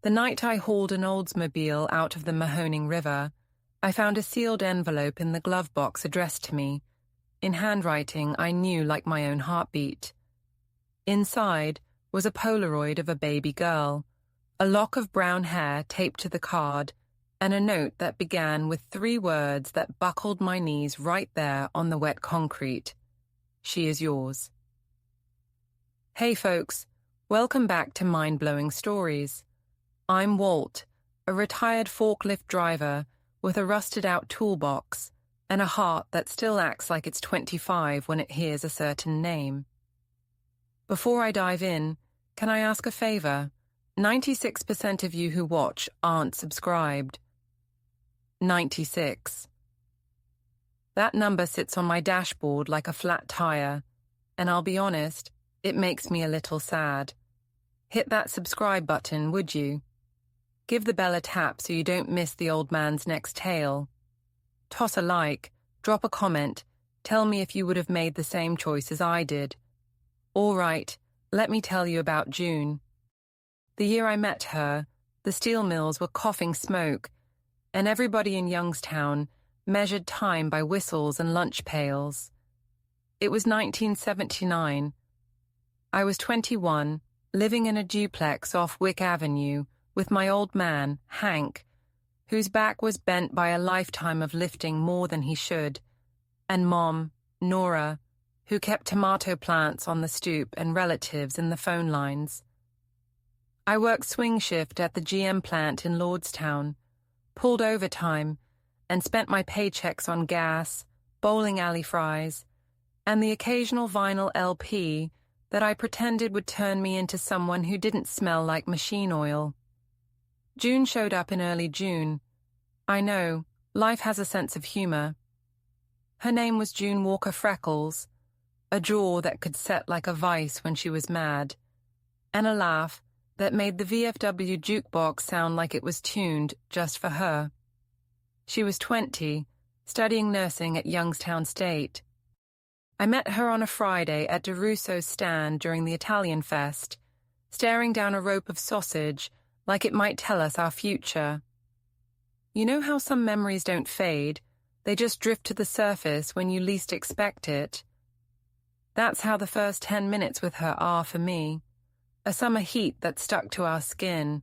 The night I hauled an Oldsmobile out of the Mahoning River, I found a sealed envelope in the glove box addressed to me, in handwriting I knew like my own heartbeat. Inside was a Polaroid of a baby girl, a lock of brown hair taped to the card, and a note that began with 3 words that buckled my knees right there on the wet concrete. She is yours. Hey folks, welcome back to Mind-Blowing Stories. I'm Walt, a retired forklift driver with a rusted-out toolbox and a heart that still acts like it's 25 when it hears a certain name. Before I dive in, can I ask a favor? 96% of you who watch aren't subscribed. 96. That number sits on my dashboard like a flat tire, and I'll be honest, it makes me a little sad. Hit that subscribe button, would you? Give the bell a tap so you don't miss the old man's next tale. Toss a like, drop a comment, tell me if you would have made the same choice as I did. All right, let me tell you about June. The year I met her, the steel mills were coughing smoke, and everybody in Youngstown measured time by whistles and lunch pails. It was 1979. I was 21, living in a duplex off Wick Avenue with my old man, Hank, whose back was bent by a lifetime of lifting more than he should, and Mom, Nora, who kept tomato plants on the stoop and relatives in the phone lines. I worked swing shift at the GM plant in Lordstown, pulled overtime, and spent my paychecks on gas, bowling alley fries, and the occasional vinyl LP that I pretended would turn me into someone who didn't smell like machine oil. June showed up in early June. I know, life has a sense of humor. Her name was June Walker Freckles, a jaw that could set like a vice when she was mad, and a laugh that made the VFW jukebox sound like it was tuned just for her. She was 20, studying nursing at Youngstown State. I met her on a Friday at DeRusso's stand during the Italian Fest, staring down a rope of sausage like it might tell us our future. You know how some memories don't fade, they just drift to the surface when you least expect it? That's how the first 10 minutes with her are for me. A summer heat that stuck to our skin,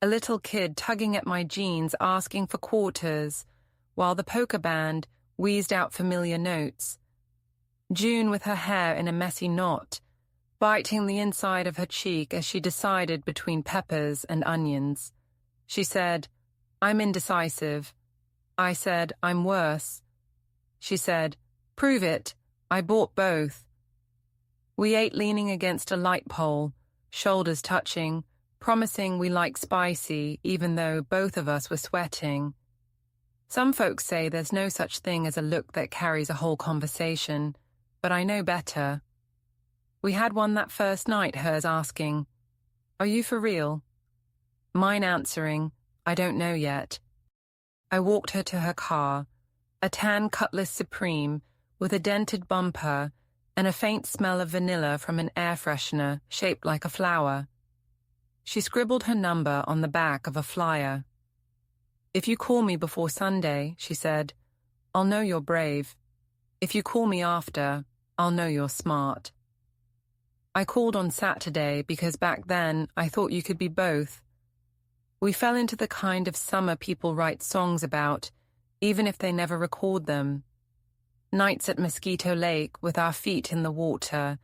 a little kid tugging at my jeans asking for quarters, while the polka band wheezed out familiar notes. June with her hair in a messy knot, biting the inside of her cheek as she decided between peppers and onions. She said, "I'm indecisive." I said, "I'm worse." She said, "Prove it. I bought both." We ate leaning against a light pole, shoulders touching, promising we like spicy even though both of us were sweating. Some folks say there's no such thing as a look that carries a whole conversation, but I know better. We had one that first night, hers asking, "Are you for real?" Mine answering, "I don't know yet." I walked her to her car, a tan Cutlass Supreme with a dented bumper and a faint smell of vanilla from an air freshener shaped like a flower. She scribbled her number on the back of a flyer. "If you call me before Sunday," she said, "I'll know you're brave. If you call me after, I'll know you're smart." I called on Saturday because back then I thought you could be both. We fell into the kind of summer people write songs about, even if they never record them. Nights at Mosquito Lake with our feet in the water,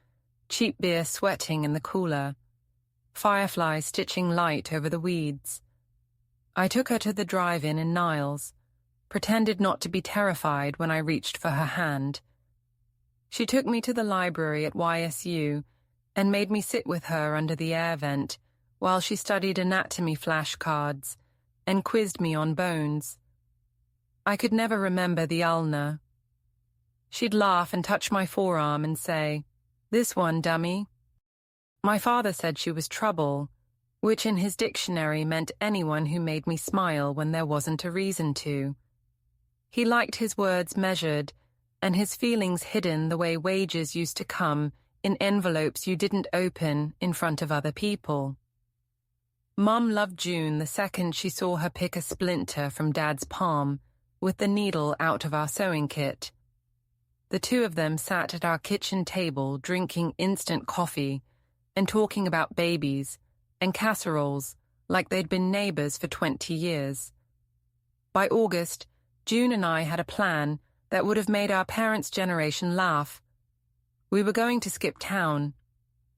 cheap beer sweating in the cooler, fireflies stitching light over the weeds. I took her to the drive-in in Niles, pretended not to be terrified when I reached for her hand. She took me to the library at YSU and made me sit with her under the air vent while she studied anatomy flashcards and quizzed me on bones. I could never remember the ulna. She'd laugh and touch my forearm and say, "This one, dummy." My father said she was trouble, which in his dictionary meant anyone who made me smile when there wasn't a reason to. He liked his words measured and his feelings hidden the way wages used to come in envelopes you didn't open in front of other people. Mum loved June the second she saw her pick a splinter from Dad's palm with the needle out of our sewing kit. The two of them sat at our kitchen table drinking instant coffee and talking about babies and casseroles like they'd been neighbors for 20 years. By August, June and I had a plan that would have made our parents' generation laugh. We were going to skip town.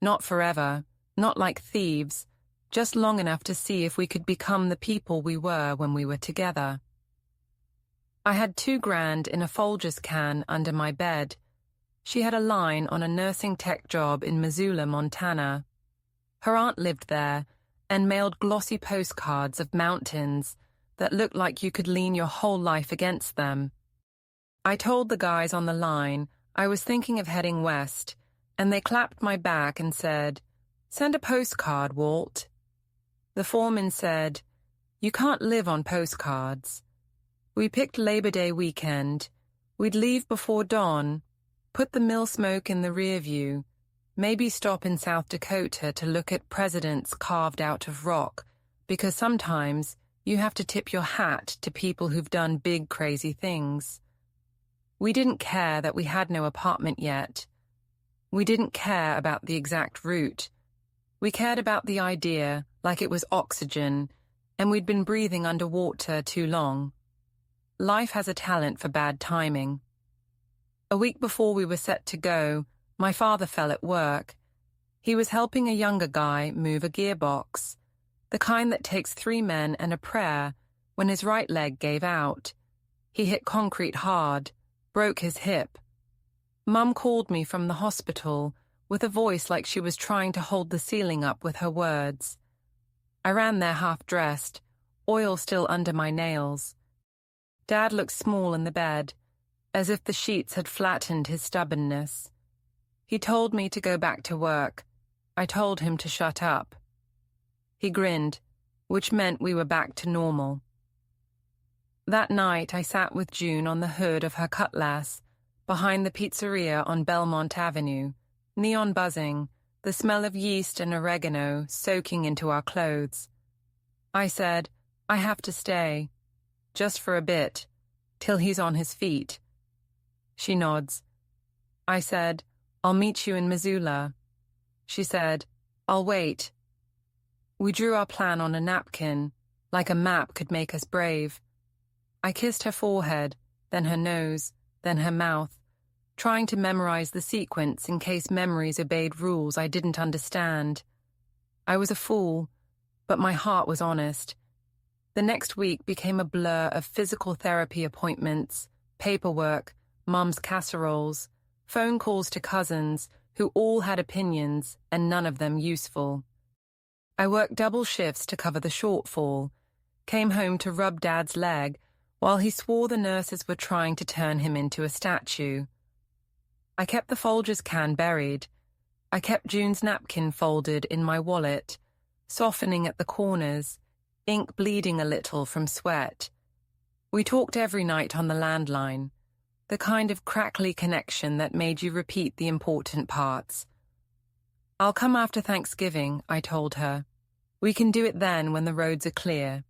Not forever, not like thieves, just long enough to see if we could become the people we were when we were together. I had $2,000 in a Folgers can under my bed. She had a line on a nursing tech job in Missoula, Montana. Her aunt lived there and mailed glossy postcards of mountains that looked like you could lean your whole life against them. I told the guys on the line I was thinking of heading west, and they clapped my back and said, "Send a postcard, Walt." The foreman said, "You can't live on postcards." We picked Labor Day weekend. We'd leave before dawn, put the mill smoke in the rear view, maybe stop in South Dakota to look at presidents carved out of rock, because sometimes you have to tip your hat to people who've done big, crazy things. We didn't care that we had no apartment yet. We didn't care about the exact route. We cared about the idea like it was oxygen, and we'd been breathing underwater too long. Life has a talent for bad timing. A week before we were set to go, my father fell at work. He was helping a younger guy move a gearbox, the kind that takes 3 men and a prayer, when his right leg gave out. He hit concrete hard, broke his hip. Mum called me from the hospital with a voice like she was trying to hold the ceiling up with her words. I ran there half-dressed, oil still under my nails. Dad looked small in the bed, as if the sheets had flattened his stubbornness. He told me to go back to work. I told him to shut up. He grinned, which meant we were back to normal. That night I sat with June on the hood of her Cutlass, behind the pizzeria on Belmont Avenue, neon buzzing, the smell of yeast and oregano soaking into our clothes. I said, "I have to stay, just for a bit, till he's on his feet." She nods. I said, "I'll meet you in Missoula." She said, "I'll wait." We drew our plan on a napkin, like a map could make us brave. I kissed her forehead, then her nose, then her mouth, trying to memorize the sequence in case memories obeyed rules I didn't understand. I was a fool, but my heart was honest. The next week became a blur of physical therapy appointments, paperwork, Mum's casseroles, phone calls to cousins who all had opinions and none of them useful. I worked double shifts to cover the shortfall, came home to rub Dad's leg while he swore the nurses were trying to turn him into a statue. I kept the Folgers can buried. I kept June's napkin folded in my wallet, softening at the corners, ink bleeding a little from sweat. We talked every night on the landline, the kind of crackly connection that made you repeat the important parts. "I'll come after Thanksgiving," I told her. "We can do it then when the roads are clear."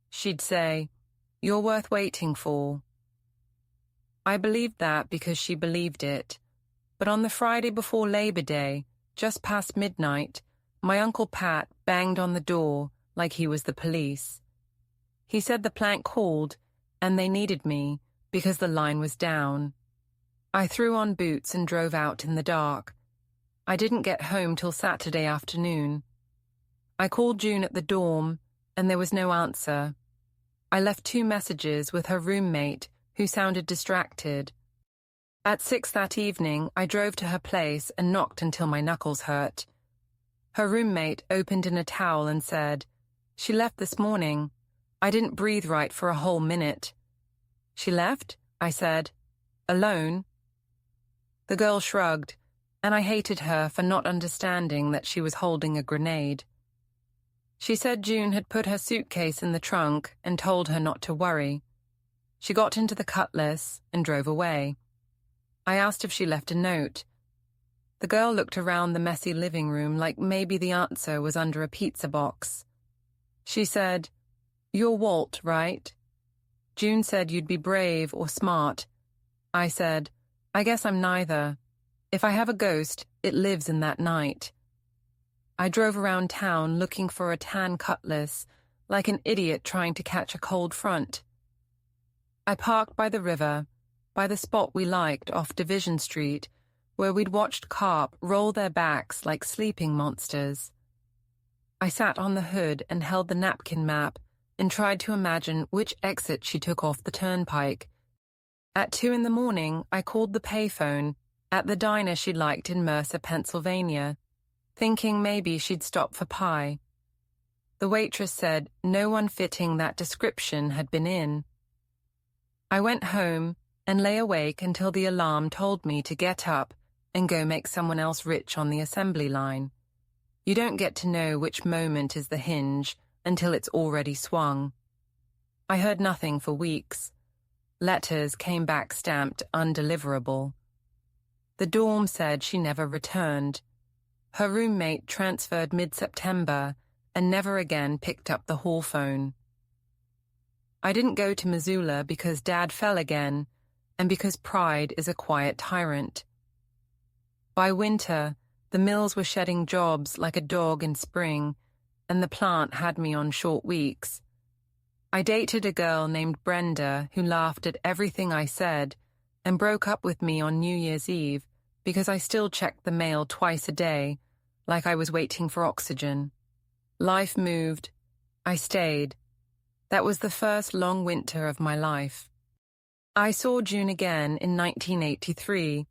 She'd say, "You're worth waiting for." I believed that because she believed it. But on the Friday before Labor Day, just past midnight, my Uncle Pat banged on the door like he was the police. He said the plant called, and they needed me because the line was down. I threw on boots and drove out in the dark. I didn't get home till Saturday afternoon. I called June at the dorm, and there was no answer. I left 2 messages with her roommate, who sounded distracted. At 6 that evening, I drove to her place and knocked until my knuckles hurt. Her roommate opened in a towel and said, "She left this morning. I didn't breathe right for a whole minute." "She left?" I said. "Alone?" The girl shrugged, and I hated her for not understanding that she was holding a grenade. She said June had put her suitcase in the trunk and told her not to worry. She got into the Cutlass and drove away. I asked if she left a note. The girl looked around the messy living room like maybe the answer was under a pizza box. She said, "You're Walt, right?" June said you'd be brave or smart. I said, "I guess I'm neither. If I have a ghost, it lives in that night." I drove around town looking for a tan cutlass, like an idiot trying to catch a cold front. I parked by the river, by the spot we liked off Division Street, where we'd watched carp roll their backs like sleeping monsters. I sat on the hood and held the napkin map and tried to imagine which exit she took off the turnpike. At 2 a.m, I called the payphone at the diner she liked in Mercer, Pennsylvania, thinking maybe she'd stop for pie. The waitress said no one fitting that description had been in. I went home and lay awake until the alarm told me to get up and go make someone else rich on the assembly line. You don't get to know which moment is the hinge until it's already swung. I heard nothing for weeks. Letters came back stamped undeliverable. The dorm said she never returned. Her roommate transferred mid-September and never again picked up the hall phone. I didn't go to Missoula because Dad fell again and because pride is a quiet tyrant. By winter, the mills were shedding jobs like a dog in spring, and the plant had me on short weeks. I dated a girl named Brenda who laughed at everything I said and broke up with me on New Year's Eve because I still checked the mail twice a day, like I was waiting for oxygen. Life moved. I stayed. That was the first long winter of my life. I saw June again in 1983,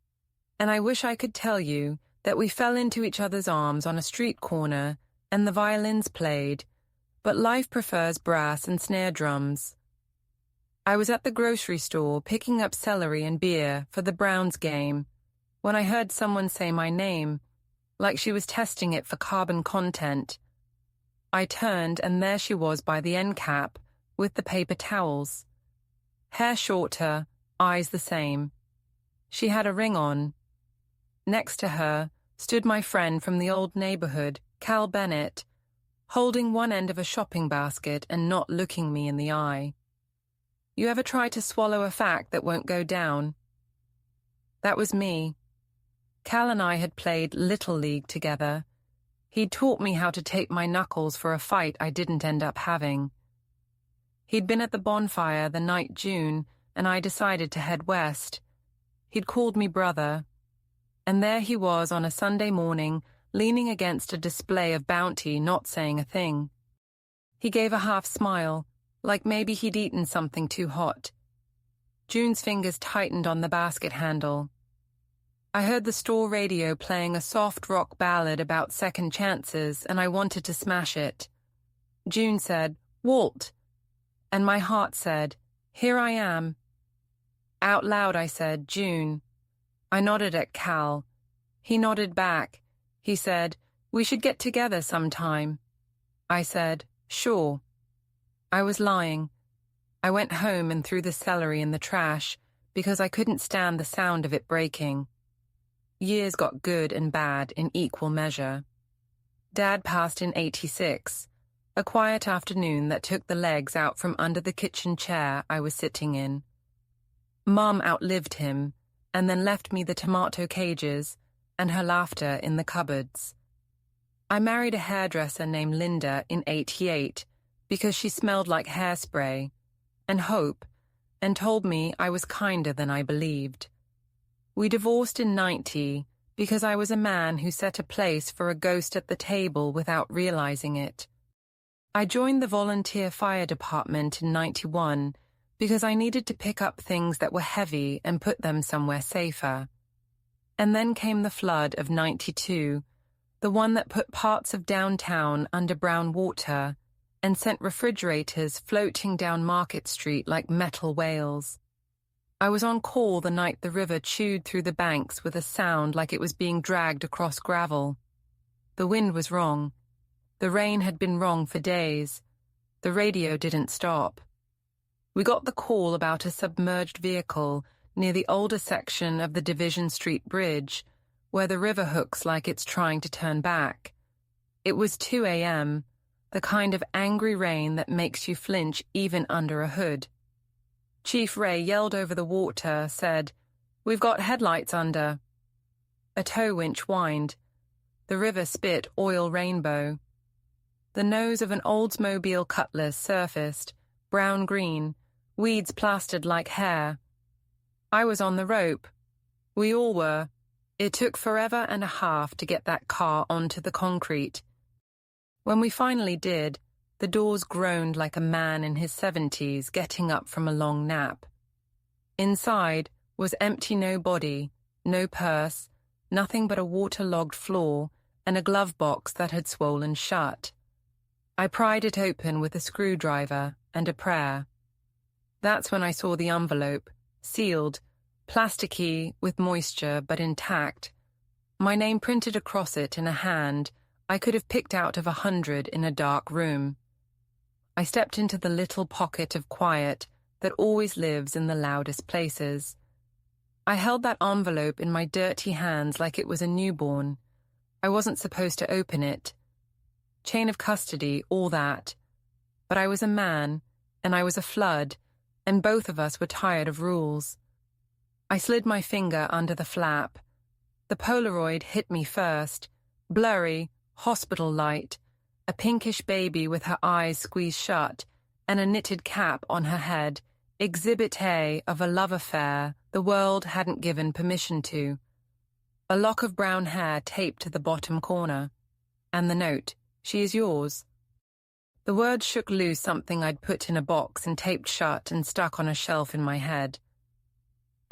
and I wish I could tell you that we fell into each other's arms on a street corner and the violins played, but life prefers brass and snare drums. I was at the grocery store picking up celery and beer for the Browns game when I heard someone say my name, like she was testing it for carbon content. I turned and there she was by the end cap with the paper towels. Hair shorter, eyes the same. She had a ring on. Next to her stood my friend from the old neighborhood, Cal Bennett, holding one end of a shopping basket and not looking me in the eye. You ever try to swallow a fact that won't go down? That was me. Cal and I had played Little League together. He'd taught me how to tape my knuckles for a fight I didn't end up having. He'd been at the bonfire the night June, and I decided to head west. He'd called me brother. And there he was on a Sunday morning, leaning against a display of bounty, not saying a thing. He gave a half smile, like maybe he'd eaten something too hot. June's fingers tightened on the basket handle. I heard the store radio playing a soft rock ballad about second chances, and I wanted to smash it. June said, "Walt," and my heart said, "Here I am." Out loud I said, "June." I nodded at Cal. He nodded back. He said, "We should get together sometime." I said, "Sure." I was lying. I went home and threw the celery in the trash because I couldn't stand the sound of it breaking. Years got good and bad in equal measure. Dad passed in 86, a quiet afternoon that took the legs out from under the kitchen chair I was sitting in. Mom outlived him and then left me the tomato cages and her laughter in the cupboards. I married a hairdresser named Linda in 88 because she smelled like hairspray and hope and told me I was kinder than I believed. We divorced in 90 because I was a man who set a place for a ghost at the table without realizing it. I joined the volunteer fire department in 91 because I needed to pick up things that were heavy and put them somewhere safer. And then came the flood of 92, the one that put parts of downtown under brown water and sent refrigerators floating down Market Street like metal whales. I was on call the night the river chewed through the banks with a sound like it was being dragged across gravel. The wind was wrong. The rain had been wrong for days. The radio didn't stop. We got the call about a submerged vehicle near the older section of the Division Street Bridge, where the river hooks like it's trying to turn back. It was 2 a.m. the kind of angry rain that makes you flinch even under a hood. Chief Ray yelled over the water, said, "We've got headlights under." A tow winch whined. The river spit oil rainbow. The nose of an Oldsmobile Cutlass surfaced, brown-green, weeds plastered like hair. I was on the rope. We all were. It took forever and a half to get that car onto the concrete. When we finally did, the doors groaned like a man in his 70s getting up from a long nap. Inside was empty, no body, no purse, nothing but a waterlogged floor and a glove box that had swollen shut. I pried it open with a screwdriver and a prayer. That's when I saw the envelope, sealed, plasticky with moisture but intact. My name printed across it in a hand I could have picked out of 100 in a dark room. I stepped into the little pocket of quiet that always lives in the loudest places. I held that envelope in my dirty hands like it was a newborn. I wasn't supposed to open it. Chain of custody, all that. But I was a man, and I was a flood, and both of us were tired of rules. I slid my finger under the flap. The Polaroid hit me first, blurry, hospital light, a pinkish baby with her eyes squeezed shut, and a knitted cap on her head, exhibit A of a love affair the world hadn't given permission to. A lock of brown hair taped to the bottom corner. And the note, "She is yours." The words shook loose something I'd put in a box and taped shut and stuck on a shelf in my head.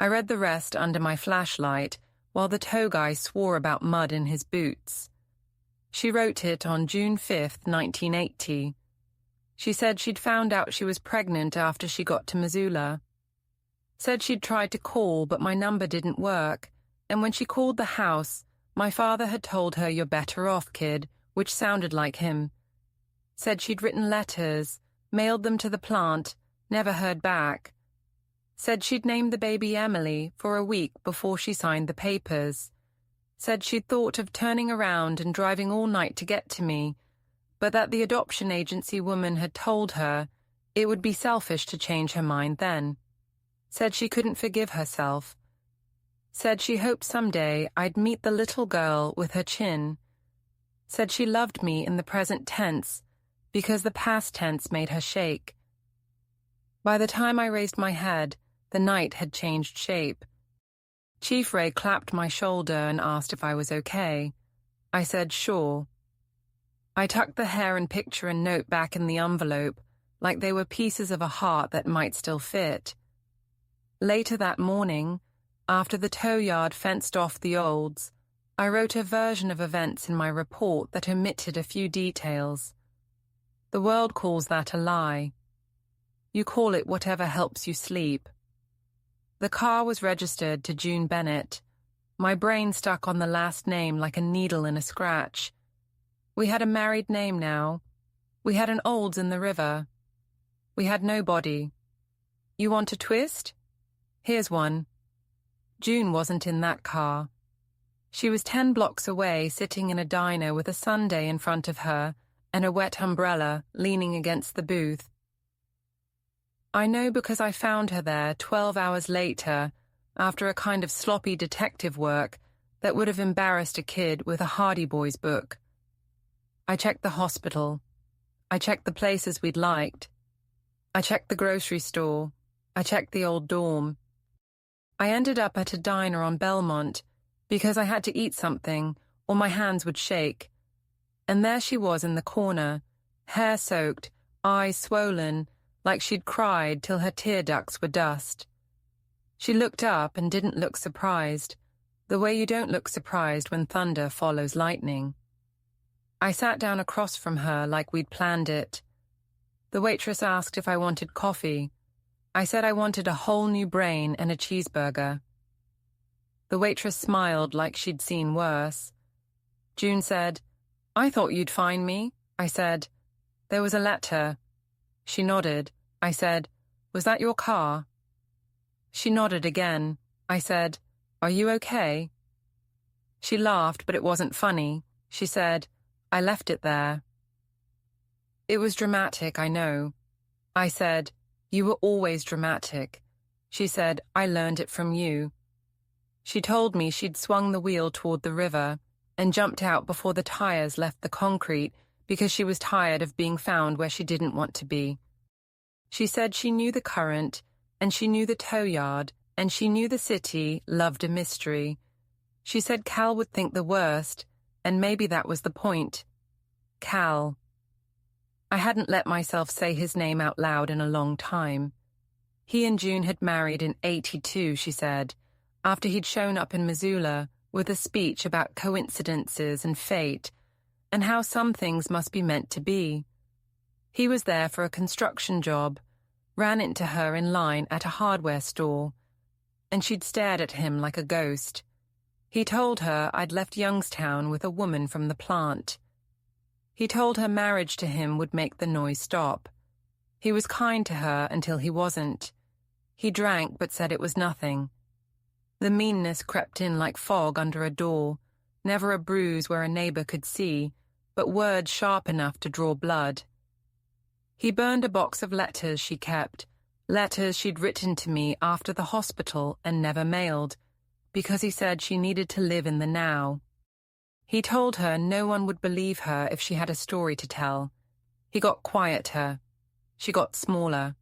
I read the rest under my flashlight while the tow guy swore about mud in his boots. She wrote it on June 5th, 1980. She said she'd found out she was pregnant after she got to Missoula. Said she'd tried to call, but my number didn't work, and when she called the house, my father had told her, "You're better off, kid," which sounded like him. Said she'd written letters, mailed them to the plant, never heard back. Said she'd named the baby Emily for a week before she signed the papers. Said she'd thought of turning around and driving all night to get to me, but that the adoption agency woman had told her it would be selfish to change her mind then. Said she couldn't forgive herself. Said she hoped someday I'd meet the little girl with her chin. Said she loved me in the present tense because the past tense made her shake. By the time I raised my head, the night had changed shape. Chief Ray clapped my shoulder and asked if I was okay. I said, "Sure." I tucked the hair and picture and note back in the envelope, like they were pieces of a heart that might still fit. Later that morning, after the tow yard fenced off the Olds, I wrote a version of events in my report that omitted a few details. The world calls that a lie. You call it whatever helps you sleep. The car was registered to June Bennett. My brain stuck on the last name like a needle in a scratch. We had a married name now. We had an Olds in the river. We had no body. You want a twist? Here's one. June wasn't in that car. She was 10 blocks away, sitting in a diner with a sundae in front of her and a wet umbrella leaning against the booth. I know because I found her there 12 hours later, after a kind of sloppy detective work that would have embarrassed a kid with a Hardy Boys book. I checked the hospital. I checked the places we'd liked. I checked the grocery store. I checked the old dorm. I ended up at a diner on Belmont because I had to eat something or my hands would shake. And there she was in the corner, hair soaked, eyes swollen, like she'd cried till her tear ducts were dust. She looked up and didn't look surprised, the way you don't look surprised when thunder follows lightning. I sat down across from her like we'd planned it. The waitress asked if I wanted coffee. I said I wanted a whole new brain and a cheeseburger. The waitress smiled like she'd seen worse. June said, "I thought you'd find me." I said, "There was a letter." She nodded. I said, "Was that your car?" She nodded again. I said, "Are you okay?" She laughed, but it wasn't funny. She said, "I left it there." It was dramatic, I know. I said, "You were always dramatic." She said, "I learned it from you." She told me she'd swung the wheel toward the river and jumped out before the tires left the concrete because she was tired of being found where she didn't want to be. She said she knew the current, and she knew the tow yard, and she knew the city loved a mystery. She said Cal would think the worst, and maybe that was the point. Cal. I hadn't let myself say his name out loud in a long time. He and June had married in '82, she said, after he'd shown up in Missoula with a speech about coincidences and fate, and how some things must be meant to be. He was there for a construction job, ran into her in line at a hardware store, and she'd stared at him like a ghost. He told her I'd left Youngstown with a woman from the plant. He told her marriage to him would make the noise stop. He was kind to her until he wasn't. He drank but said it was nothing. The meanness crept in like fog under a door, never a bruise where a neighbor could see, but words sharp enough to draw blood. He burned a box of letters she kept, letters she'd written to me after the hospital and never mailed, because he said she needed to live in the now. He told her no one would believe her if she had a story to tell. He got quieter. She got smaller.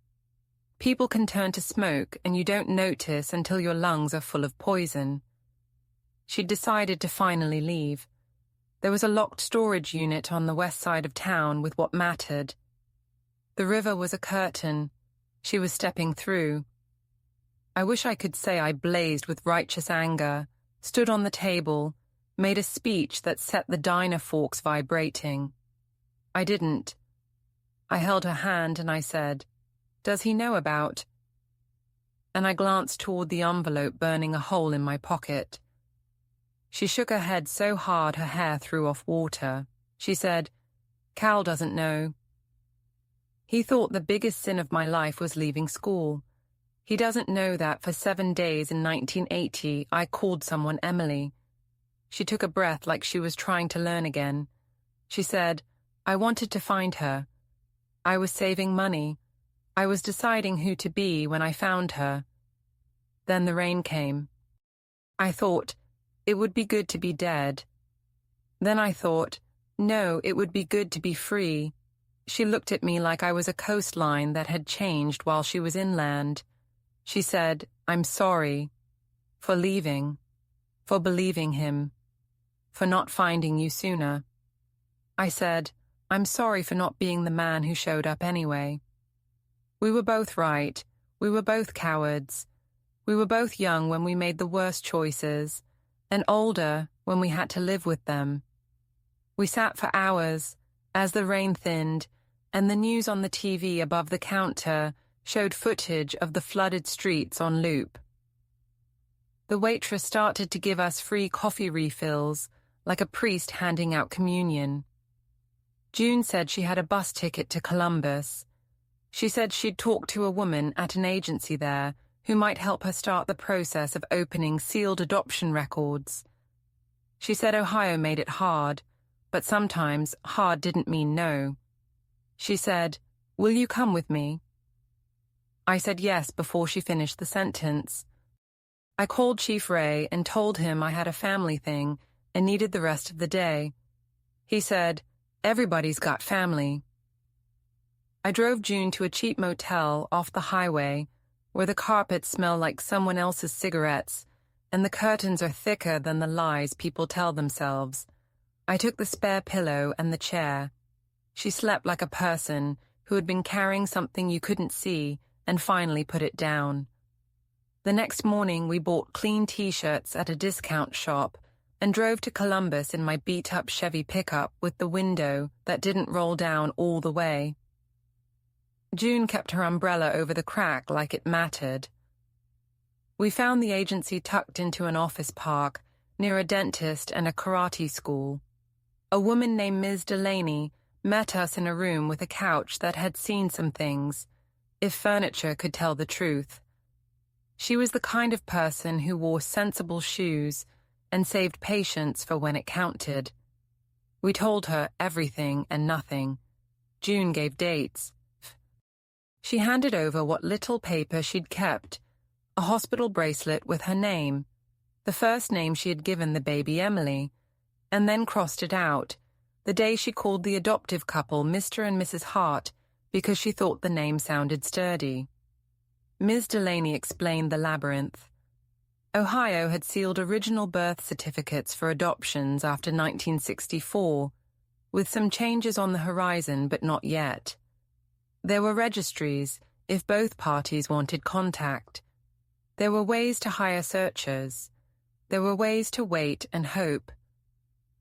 People can turn to smoke and you don't notice until your lungs are full of poison. She'd decided to finally leave. There was a locked storage unit on the west side of town with what mattered. The river was a curtain. She was stepping through. I wish I could say I blazed with righteous anger, stood on the table, made a speech that set the diner forks vibrating. I didn't. I held her hand and I said, "Does he know about?" And I glanced toward the envelope burning a hole in my pocket. She shook her head so hard her hair threw off water. She said, "Cal doesn't know. He thought the biggest sin of my life was leaving school. He doesn't know that for 7 days in 1980 I called someone Emily." She took a breath like she was trying to learn again. She said, "I wanted to find her. I was saving money. I was deciding who to be when I found her." Then the rain came. I thought, it would be good to be dead. Then I thought, no, it would be good to be free. She looked at me like I was a coastline that had changed while she was inland. She said, "I'm sorry. For leaving. For believing him. For not finding you sooner." I said, "I'm sorry for not being the man who showed up anyway." We were both right. We were both cowards. We were both young when we made the worst choices, and older when we had to live with them. We sat for hours as the rain thinned, and the news on the TV above the counter showed footage of the flooded streets on loop. The waitress started to give us free coffee refills, like a priest handing out communion. June said she had a bus ticket to Columbus. She said she'd talked to a woman at an agency there who might help her start the process of opening sealed adoption records. She said Ohio made it hard, but sometimes hard didn't mean no. She said, "Will you come with me?" I said yes before she finished the sentence. I called Chief Ray and told him I had a family thing and needed the rest of the day. He said, "Everybody's got family." I drove June to a cheap motel off the highway where the carpets smell like someone else's cigarettes and the curtains are thicker than the lies people tell themselves. I took the spare pillow and the chair. She slept like a person who had been carrying something you couldn't see and finally put it down. The next morning we bought clean t-shirts at a discount shop and drove to Columbus in my beat-up Chevy pickup with the window that didn't roll down all the way. June kept her umbrella over the crack like it mattered. We found the agency tucked into an office park near a dentist and a karate school. A woman named Ms. Delaney met us in a room with a couch that had seen some things, if furniture could tell the truth. She was the kind of person who wore sensible shoes and saved patience for when it counted. We told her everything and nothing. June gave dates. She handed over what little paper she'd kept, a hospital bracelet with her name, the first name she had given the baby Emily, and then crossed it out, the day she called the adoptive couple Mr. and Mrs. Hart because she thought the name sounded sturdy. Ms. Delaney explained the labyrinth. Ohio had sealed original birth certificates for adoptions after 1964, with some changes on the horizon but not yet. There were registries if both parties wanted contact. There were ways to hire searchers. There were ways to wait and hope.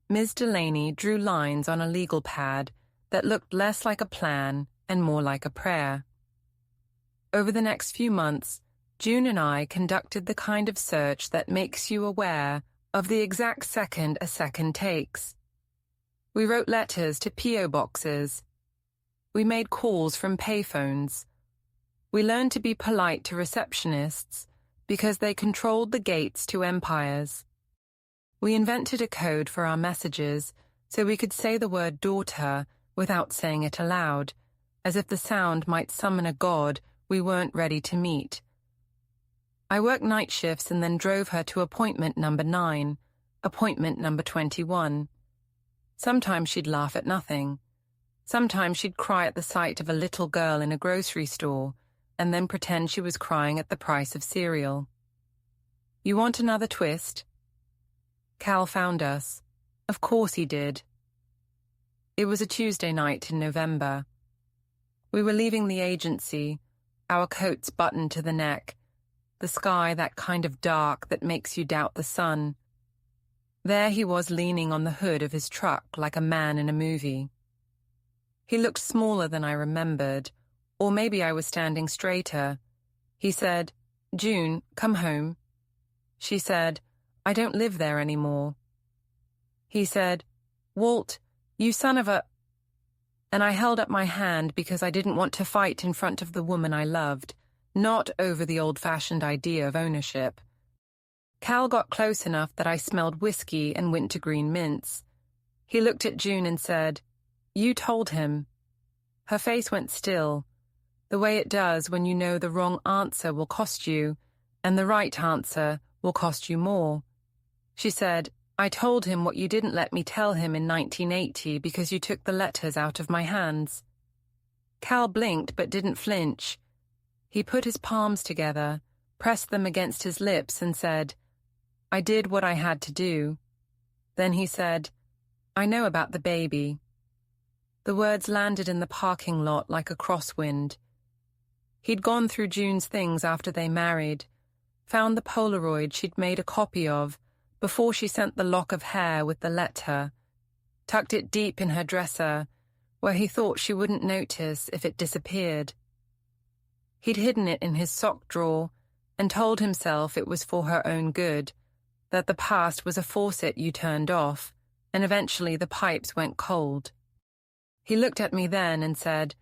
Ms. Delaney drew lines on a legal pad that looked less like a plan and more like a prayer. Over the next few months, June and I conducted the kind of search that makes you aware of the exact second a second takes. We wrote letters to P.O. boxes. We made calls from payphones. We learned to be polite to receptionists because they controlled the gates to empires. We invented a code for our messages so we could say the word daughter without saying it aloud, as if the sound might summon a god we weren't ready to meet. I worked night shifts and then drove her to appointment number 9, appointment number 21. Sometimes she'd laugh at nothing. Sometimes she'd cry at the sight of a little girl in a grocery store and then pretend she was crying at the price of cereal. You want another twist? Cal found us. Of course he did. It was a Tuesday night in November. We were leaving the agency, our coats buttoned to the neck, the sky that kind of dark that makes you doubt the sun. There he was leaning on the hood of his truck like a man in a movie. He looked smaller than I remembered, or maybe I was standing straighter. He said, "June, come home." She said, "I don't live there anymore." He said, "Walt, you son of a—" And I held up my hand because I didn't want to fight in front of the woman I loved, not over the old-fashioned idea of ownership. Cal got close enough that I smelled whiskey and wintergreen mints. He looked at June and said, "You told him." Her face went still, the way it does when you know the wrong answer will cost you, and the right answer will cost you more. She said, "I told him what you didn't let me tell him in 1980 because you took the letters out of my hands." Cal blinked but didn't flinch. He put his palms together, pressed them against his lips and said, "I did what I had to do." Then he said, "I know about the baby." The words landed in the parking lot like a crosswind. He'd gone through June's things after they married, found the Polaroid she'd made a copy of before she sent the lock of hair with the letter, tucked it deep in her dresser, where he thought she wouldn't notice if it disappeared. He'd hidden it in his sock drawer and told himself it was for her own good, that the past was a faucet you turned off, and eventually the pipes went cold. He looked at me then and said,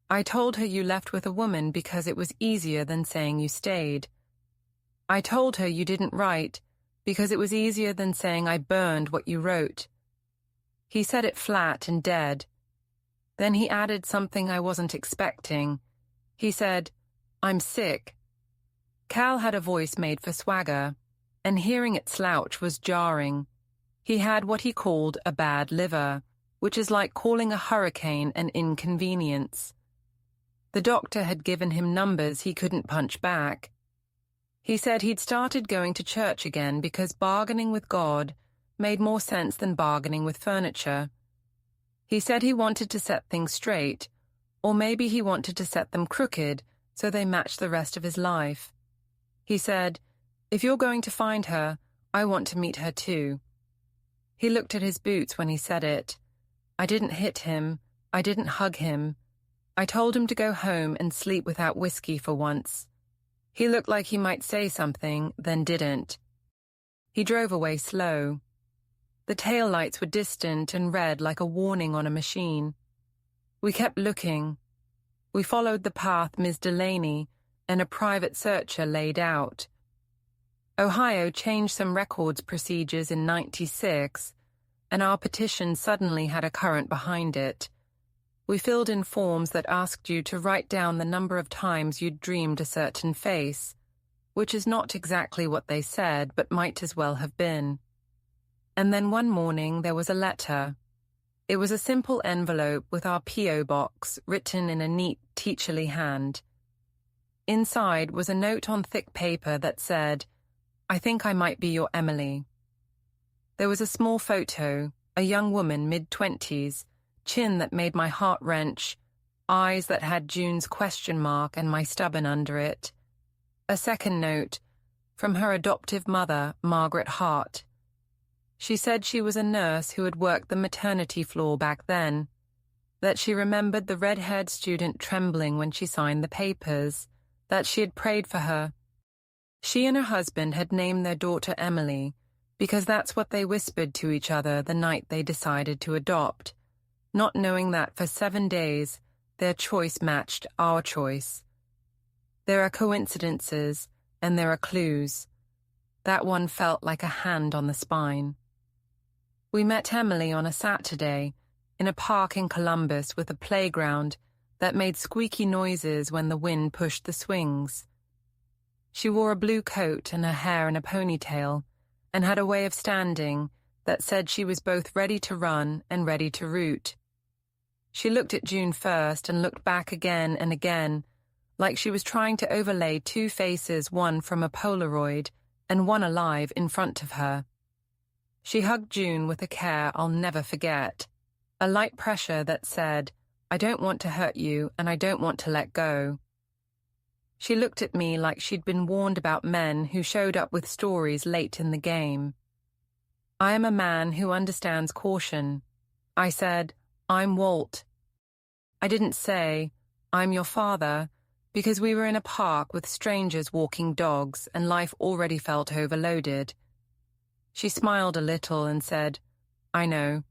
"I told her you left with a woman because it was easier than saying you stayed. I told her you didn't write because it was easier than saying I burned what you wrote." He said it flat and dead. Then he added something I wasn't expecting. He said, "I'm sick." Cal had a voice made for swagger, and hearing it slouch was jarring. He had what he called a bad liver, which is like calling a hurricane an inconvenience. The doctor had given him numbers he couldn't punch back. He said he'd started going to church again because bargaining with God made more sense than bargaining with furniture. He said he wanted to set things straight, or maybe he wanted to set them crooked so they matched the rest of his life. He said, "If you're going to find her, I want to meet her too." He looked at his boots when he said it. I didn't hit him. I didn't hug him. I told him to go home and sleep without whiskey for once. He looked like he might say something, then didn't. He drove away slow. The taillights were distant and red like a warning on a machine. We kept looking. We followed the path Ms. Delaney and a private searcher laid out. Ohio changed some records procedures in '96, and our petition suddenly had a current behind it. We filled in forms that asked you to write down the number of times you'd dreamed a certain face, which is not exactly what they said, but might as well have been. And then one morning there was a letter. It was a simple envelope with our P.O. box written in a neat, teacherly hand. Inside was a note on thick paper that said, "I think I might be your Emily." There was a small photo, a young woman mid-20s, chin that made my heart wrench, eyes that had June's question mark and my stubborn under it. A second note, from her adoptive mother, Margaret Hart. She said she was a nurse who had worked the maternity floor back then, that she remembered the red-haired student trembling when she signed the papers, that she had prayed for her. She and her husband had named their daughter Emily, because that's what they whispered to each other the night they decided to adopt, not knowing that for 7 days their choice matched our choice. There are coincidences, and there are clues. That one felt like a hand on the spine. We met Emily on a Saturday, in a park in Columbus with a playground that made squeaky noises when the wind pushed the swings. She wore a blue coat and her hair in a ponytail, and had a way of standing that said she was both ready to run and ready to root. She looked at June first and looked back again and again, like she was trying to overlay two faces, one from a Polaroid and one alive in front of her. She hugged June with a care I'll never forget, a light pressure that said, "I don't want to hurt you and I don't want to let go." She looked at me like she'd been warned about men who showed up with stories late in the game. "I am a man who understands caution." I said, "I'm Walt." I didn't say, "I'm your father," because we were in a park with strangers walking dogs and life already felt overloaded. She smiled a little and said, "I know."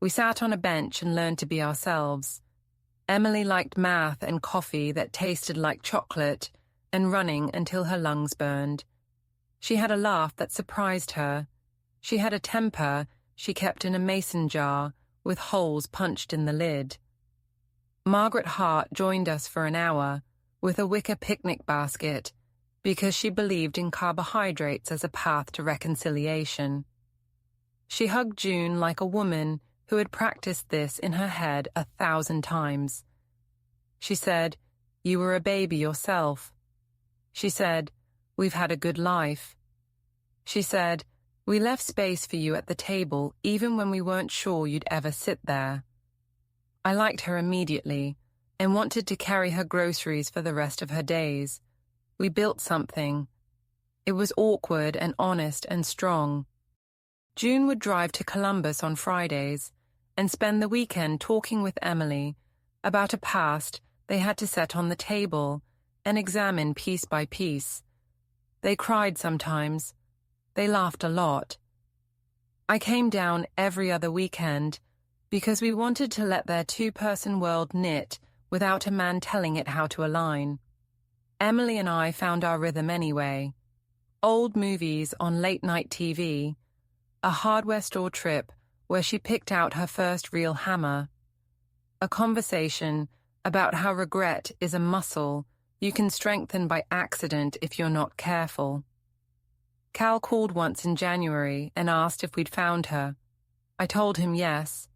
We sat on a bench and learned to be ourselves. Emily liked math and coffee that tasted like chocolate and running until her lungs burned. She had a laugh that surprised her. She had a temper she kept in a mason jar with holes punched in the lid. Margaret Hart joined us for an hour with a wicker picnic basket because she believed in carbohydrates as a path to reconciliation. She hugged June like a woman who had practiced this in her head 1,000 times. She said, "You were a baby yourself." She said, "We've had a good life." She said, "We left space for you at the table even when we weren't sure you'd ever sit there." I liked her immediately and wanted to carry her groceries for the rest of her days. We built something. It was awkward and honest and strong. June would drive to Columbus on Fridays and spend the weekend talking with Emily about a past they had to set on the table and examine piece by piece. They cried sometimes. They laughed a lot. I came down every other weekend because we wanted to let their two-person world knit without a man telling it how to align. Emily and I found our rhythm anyway. Old movies on late-night TV, a hardware store trip where she picked out her first real hammer, a conversation about how regret is a muscle you can strengthen by accident if you're not careful. Cal called once in January and asked if we'd found her. I told him yes.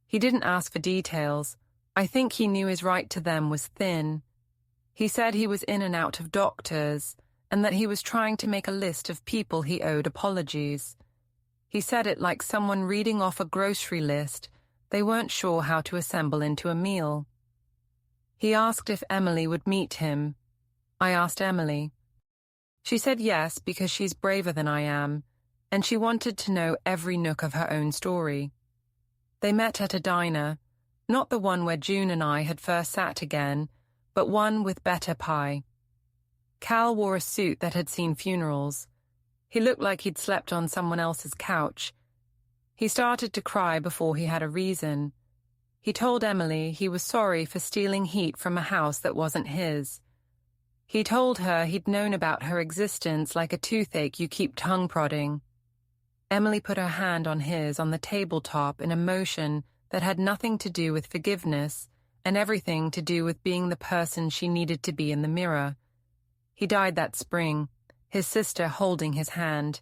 He didn't ask for details. I think he knew his right to them was thin. He said he was in and out of doctors and that he was trying to make a list of people he owed apologies. He said it like someone reading off a grocery list they weren't sure how to assemble into a meal. He asked if Emily would meet him. I asked Emily. She said yes because she's braver than I am, and she wanted to know every nook of her own story. They met at a diner, not the one where June and I had first sat again, but one with better pie. Cal wore a suit that had seen funerals. He looked like he'd slept on someone else's couch. He started to cry before he had a reason. He told Emily he was sorry for stealing heat from a house that wasn't his. He told her he'd known about her existence like a toothache you keep tongue-prodding. Emily put her hand on his on the tabletop in a motion that had nothing to do with forgiveness and everything to do with being the person she needed to be in the mirror. He died that spring, his sister holding his hand.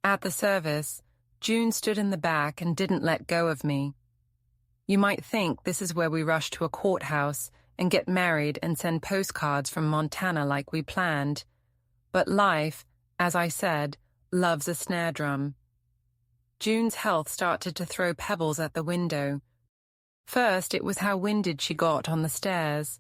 At the service, June stood in the back and didn't let go of me. You might think this is where we rush to a courthouse and get married and send postcards from Montana like we planned. But life, as I said, loves a snare drum. June's health started to throw pebbles at the window. First, it was how winded she got on the stairs.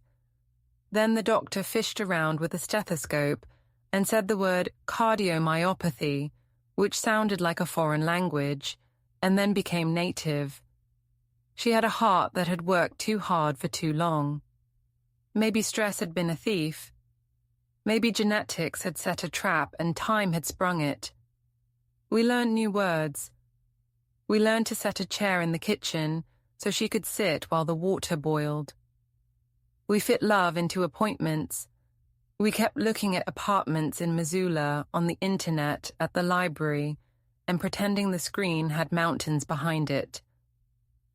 Then the doctor fished around with a stethoscope and said the word cardiomyopathy, which sounded like a foreign language, and then became native. She had a heart that had worked too hard for too long. Maybe stress had been a thief. Maybe genetics had set a trap and time had sprung it. We learned new words. We learned to set a chair in the kitchen so she could sit while the water boiled. We fit love into appointments. We kept looking at apartments in Missoula on the internet at the library and pretending the screen had mountains behind it.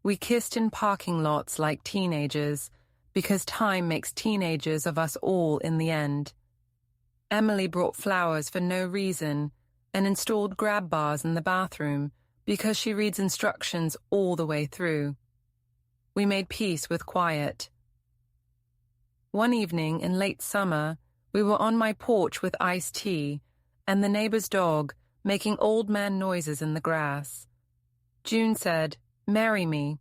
We kissed in parking lots like teenagers because time makes teenagers of us all in the end. Emily brought flowers for no reason and installed grab bars in the bathroom because she reads instructions all the way through. We made peace with quiet. One evening in late summer, we were on my porch with iced tea and the neighbor's dog making old man noises in the grass. June said, "Marry me."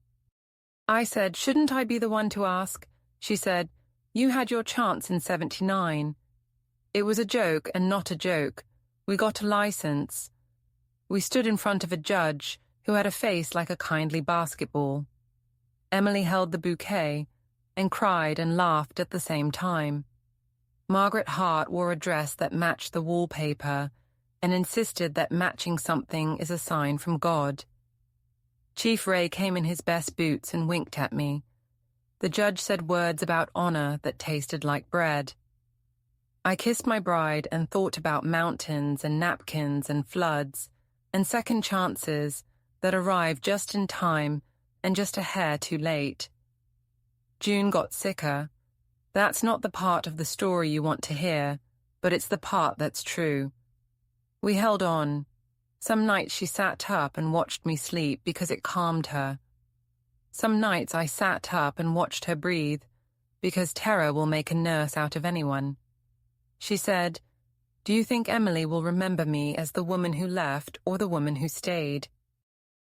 I said, "Shouldn't I be the one to ask?" She said, "You had your chance in '79. It was a joke and not a joke. We got a license." We stood in front of a judge who had a face like a kindly basketball. Emily held the bouquet and cried and laughed at the same time. Margaret Hart wore a dress that matched the wallpaper and insisted that matching something is a sign from God. Chief Ray came in his best boots and winked at me. The judge said words about honor that tasted like bread. I kissed my bride and thought about mountains and napkins and floods and second chances that arrived just in time and just a hair too late. June got sicker. That's not the part of the story you want to hear, but it's the part that's true. We held on. Some nights she sat up and watched me sleep because it calmed her. Some nights I sat up and watched her breathe because terror will make a nurse out of anyone. She said, "Do you think Emily will remember me as the woman who left or the woman who stayed?"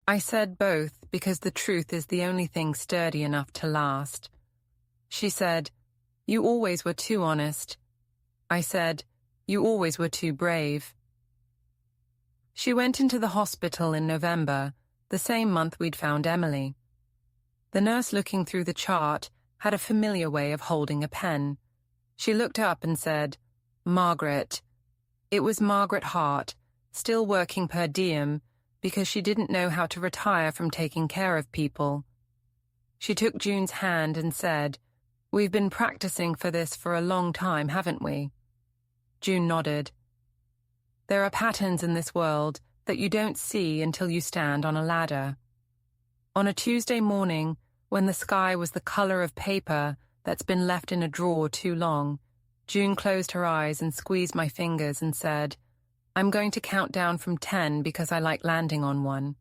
I said both because the truth is the only thing sturdy enough to last. She said, "You always were too honest." I said, "You always were too brave." She went into the hospital in November, the same month we'd found Emily. The nurse looking through the chart had a familiar way of holding a pen. She looked up and said, "Margaret." It was Margaret Hart, still working per diem because she didn't know how to retire from taking care of people. She took June's hand and said, "We've been practicing for this for a long time, haven't we?" June nodded. There are patterns in this world that you don't see until you stand on a ladder. On a Tuesday morning, when the sky was the color of paper that's been left in a drawer too long, June closed her eyes and squeezed my fingers and said, "I'm going to count down from 10 because I like landing on one."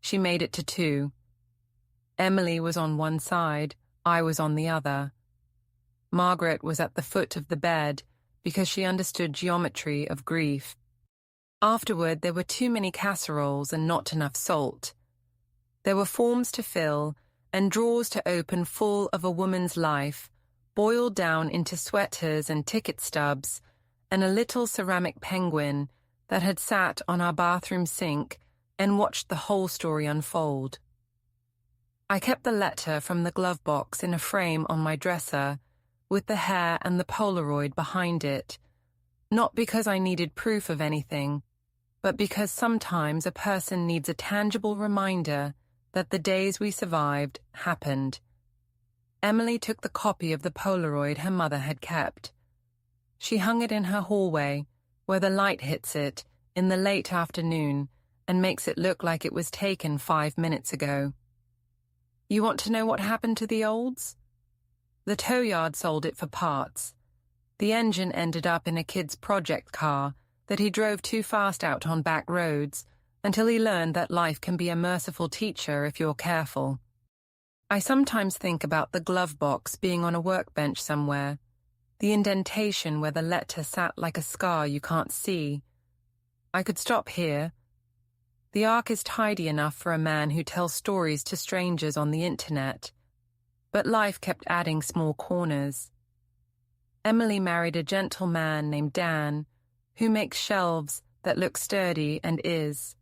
She made it to 2. Emily was on one side, I was on the other. Margaret was at the foot of the bed because she understood geometry of grief. Afterward, there were too many casseroles and not enough salt. There were forms to fill and drawers to open full of a woman's life, boiled down into sweaters and ticket stubs, and a little ceramic penguin that had sat on our bathroom sink and watched the whole story unfold. I kept the letter from the glove box in a frame on my dresser, with the hair and the Polaroid behind it, not because I needed proof of anything, but because sometimes a person needs a tangible reminder that the days we survived happened. Emily took the copy of the Polaroid her mother had kept. She hung it in her hallway, where the light hits it in the late afternoon and makes it look like it was taken 5 minutes ago. You want to know what happened to the Olds? The tow yard sold it for parts. The engine ended up in a kid's project car that he drove too fast out on back roads until he learned that life can be a merciful teacher if you're careful. I sometimes think about the glove box being on a workbench somewhere, the indentation where the letter sat like a scar you can't see. I could stop here. The ark is tidy enough for a man who tells stories to strangers on the internet, but life kept adding small corners. Emily married a gentle man named Dan, who makes shelves that look sturdy and is.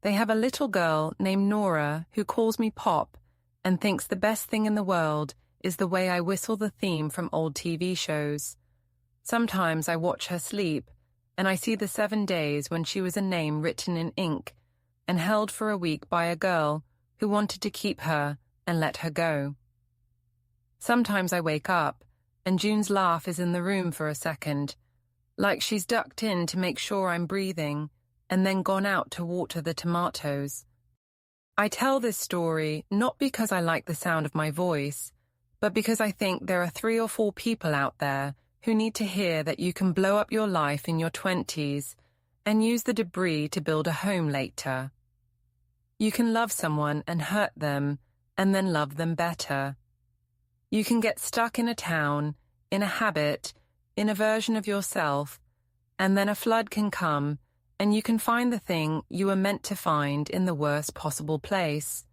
They have a little girl named Nora who calls me Pop and thinks the best thing in the world is the way I whistle the theme from old TV shows. Sometimes I watch her sleep, and I see the 7 days when she was a name written in ink and held for a week by a girl who wanted to keep her and let her go. Sometimes I wake up, and June's laugh is in the room for a second, like she's ducked in to make sure I'm breathing, and then gone out to water the tomatoes. I tell this story not because I like the sound of my voice, but because I think there are 3 or 4 people out there who need to hear that you can blow up your life in your 20s and use the debris to build a home later. You can love someone and hurt them, and then love them better. You can get stuck in a town, in a habit, in a version of yourself, and then a flood can come, and you can find the thing you were meant to find in the worst possible place.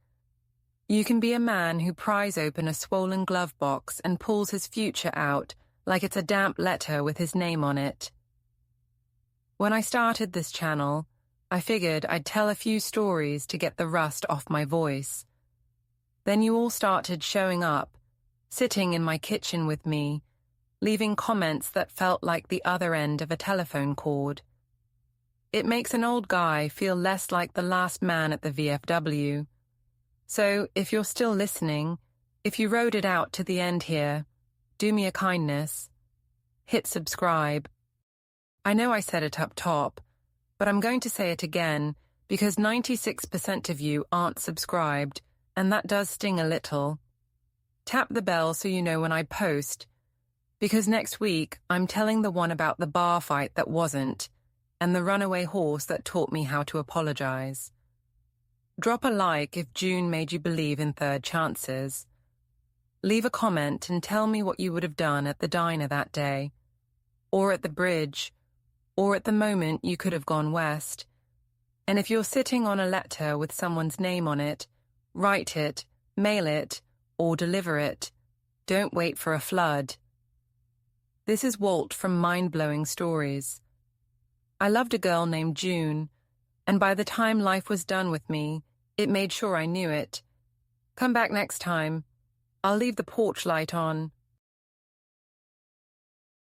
You can be a man who pries open a swollen glove box and pulls his future out like it's a damp letter with his name on it. When I started this channel, I figured I'd tell a few stories to get the rust off my voice. Then you all started showing up, sitting in my kitchen with me, leaving comments that felt like the other end of a telephone cord. It makes an old guy feel less like the last man at the VFW. So, if you're still listening, if you rode it out to the end here, do me a kindness. Hit subscribe. I know I said it up top, but I'm going to say it again because 96% of you aren't subscribed, and that does sting a little. Tap the bell so you know when I post, because next week I'm telling the one about the bar fight that wasn't, and the runaway horse that taught me how to apologize. Drop a like if June made you believe in third chances. Leave a comment and tell me what you would have done at the diner that day, or at the bridge, or at the moment you could have gone west. And if you're sitting on a letter with someone's name on it, write it, mail it, or deliver it. Don't wait for a flood. This is Walt from Mind-Blowing Stories. I loved a girl named June, and by the time life was done with me, it made sure I knew it. Come back next time. I'll leave the porch light on.